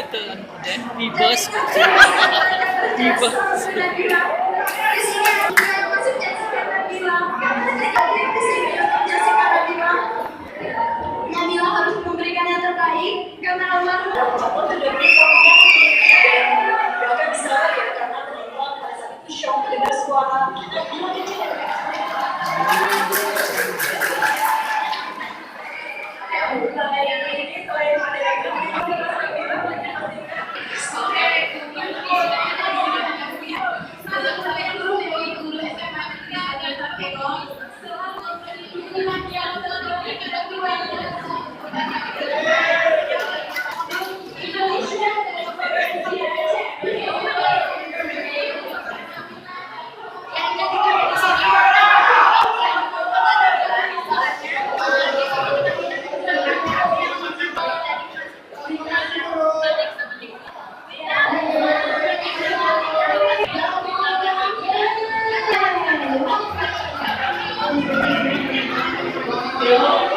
itu ada di bus di bus. Nabila harus memberikan yang terbaik karena almarhum bisa ya karena terlibat pada saat itu shock mendengar suara Nabila kecil. Yo.